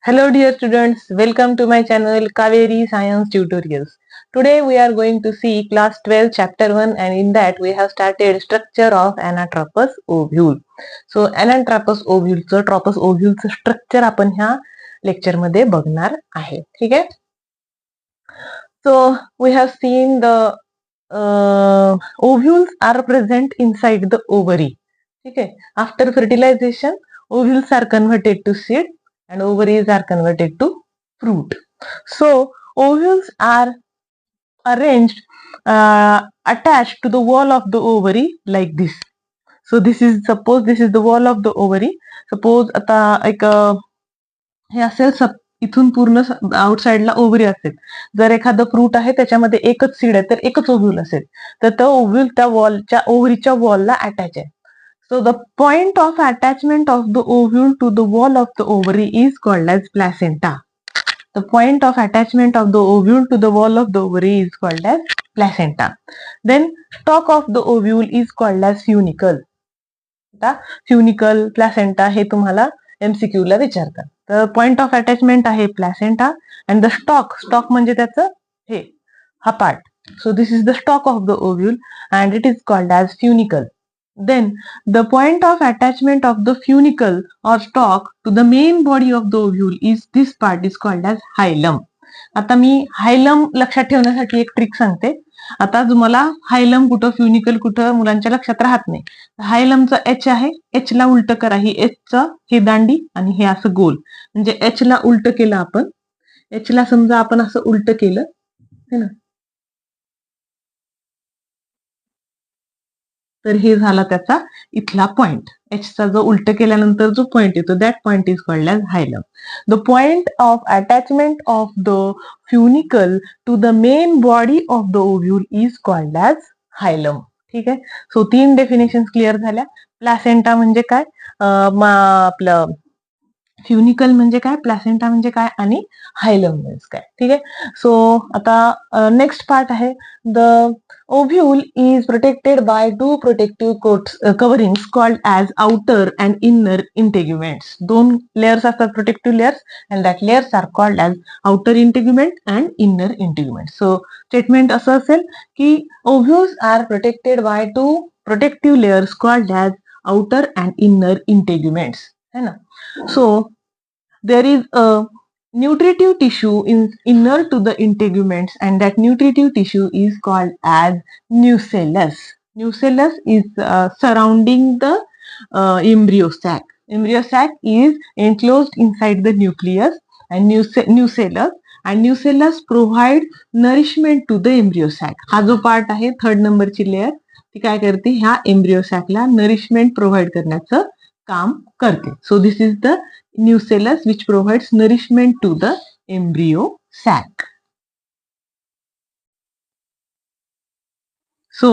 Hello dear students, welcome to my channel Kaveri Science Tutorials. Today we are going to see class 12 chapter 1 and in that we have started structure of anatropous ovule. So anatropous ovule चं ट्रॉपस ovule चं structure आपण ह्या lecture मध्ये बघणार आहे. ठीक आहे. So we have seen the ovules are present inside the ovary. ठीक आहे. After fertilization, ovules are converted to seed and ovaries are converted to fruit. So ovules are arranged attached to the wall of the ovary like this. So this is the wall of the ovary. Suppose आता एक हे असेल इथून पूर्ण आउटसाइडला ovary असेल. जर एखादं fruit आहे त्याच्यामध्ये एकच सीड आहे तर एकच ओव्ह्यूल असेल तर तो ओव्ह्यूल त्या वॉलच्या ओव्हरीच्या वॉलला अटॅच आहे. So the point of attachment of the ovule to the wall of the ovary is called as placenta. The point of attachment of the ovule to the wall of the ovary is called as placenta. Then stalk of the ovule is called as funicle. Funicle placenta हे तुम्हाला MCQ ला विचारतात. तर point of attachment आहे placenta and the stalk म्हणजे त्याचं हे हा पार्ट. So this is the stalk of the ovule and it is called as funicle. Then the point of attachment of the funicle or stalk to the main body of the ovule is this part is called as hilum. आता मी हायलम लक्षात ठेवण्यासाठी एक trick सांगते. आता तुम्हाला हायलम कुठं फ्युनिकल कुठं मुलांच्या लक्षात राहत नाही. हायलमचं एच आहे, एच ला उलट करा, ही एचचं हे दांडी आणि हे असं गोल, म्हणजे एच ला उलट केलं आपण, एच ला समजा आपण असं उलट केलं है ना, तर हे झाला त्याचा इथला पॉइंट. एचचा जो उलट केल्यानंतर जो पॉइंट येतो that point is called as hilum. The point of attachment of the funicle to the main body of the ovule is called as hilum. ठीक आहे. सो 3 डेफिनेशन क्लिअर झाल्या. प्लॅसेंटा म्हणजे काय, आपलं फ्युनिकल म्हणजे काय, प्लॅसेंटा म्हणजे काय आणि हायलम म्हणजे काय. ठीक आहे. सो आता नेक्स्ट पार्ट आहे. The ovule is protected by two protective coverings called as outer and inner integuments. दोन layers असतात protective layers and that layers are called as outer integument and inner integument. So statement असं असेल की ovules are protected by two protective layers called as outer and inner integuments. है ना. So there is a nutritive tissue is inner to the integuments and that nutritive tissue is called as nucellus. Nucellus is surrounding the embryo sac. Embryo sac is enclosed inside the nucleus and nucellus and nucellus provide nourishment to the embryo sac. हा जो part आहे third नंबरची layer ती काय करते, ह्या embryo सॅकला nourishment provide करण्याचं काम करते. So this is the nucellus which provides nourishment to the embryo sac. So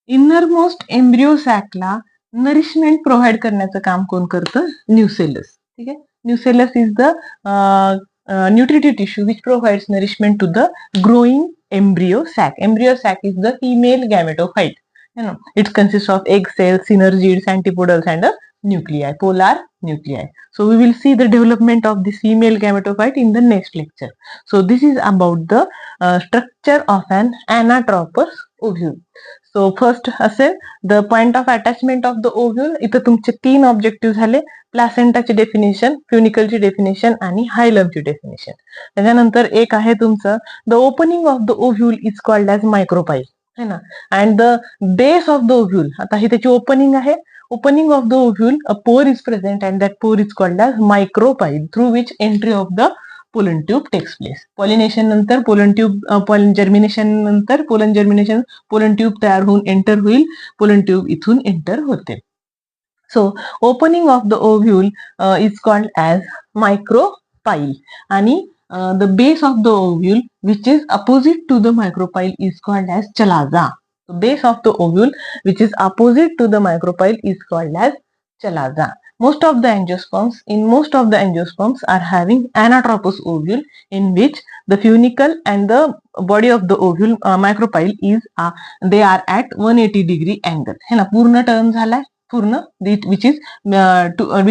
innermost embryo sac ला nourishment provide करण्याचं काम कोण करतं, न्यूसेलस. ठीक आहे. Nucellus is the nutritive tissue which provides nourishment to the growing embryo sac. Embryo sac is the female gametophyte. You know, it consists of egg cells, synergids, antipodals and a nuclei, polar nuclei. So we will see the development of this female gametophyte in the next lecture. So this is about the structure of an anatropous ovule. So first असेल the point of attachment of the ovule. इथं तुमचे 3 objective झाले. प्लॅसेंटाची definition, फ्युनिकलची definition आणि हायलमची definition. त्याच्यानंतर एक आहे तुमचं the opening of the ovule is called as micropyle है ना, and the base of the ovule, आता ही त्याची ओपनिंग आहे. Opening of the ovule, a pore is present and that pore is called as micropyle through which entry of the pollen tube takes place. Pollination नंतर pollen tube, pollen germination नंतर pollen germination, pollen tube तयार होऊन enter होईल, pollen tube इथून enter होते. So opening of the ovule is called as micropyle आणि the base of the ovule which is opposite to the micropyle is called as chalaza. The base of the ovule which is opposite to the micropyle is called as chalaza. Most of the angiosperms are having anatropous ovule in which the funicle and the body of the ovule micropyle is they are at 180 degree angle. है ना, पूर्ण turn झालाय. पूर्ण, which is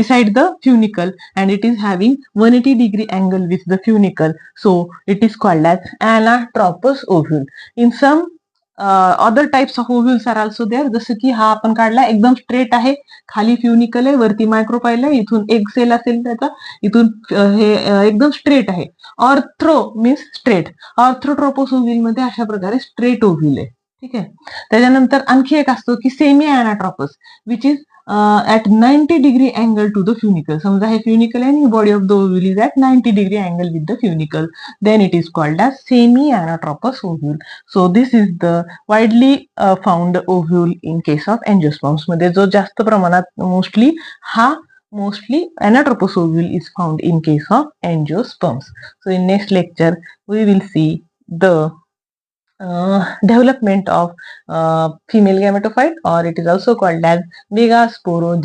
beside the funicle, and it is having 180-degree angle with the funicle, so it is called as anatropous ovule. In some other types of ovules are also there, जसं की हा आपण काढला एकदम straight आहे, खाली फ्युनिकल आहे, वरती मायक्रोपाइल आहे, इथून एक सेल असेल त्याचा, इथून हे एकदम स्ट्रेट आहे. Ortho means straight. ऑर्थ्रोट्रोपोस ओव्ह्यूल मध्ये अशा प्रकारे स्ट्रेट ओव्ह्यूल आहे. ठीक आहे. त्याच्यानंतर आणखी एक असतो की semi anatropous, which is at 90-degree angle to the funicle. समजा हे funicle आहे आणि body of the ovule is at 90-degree angle with the funicle. Then it is called as semi-anatropous ovule. So this is the widely found ovule in case of angiosperms. मध्ये जो जास्त प्रमाणात mostly anatropous ovule is found in case of angiosperms. So in next lecture we will see the development of female gametophyte, or it is also called as megasporogyne.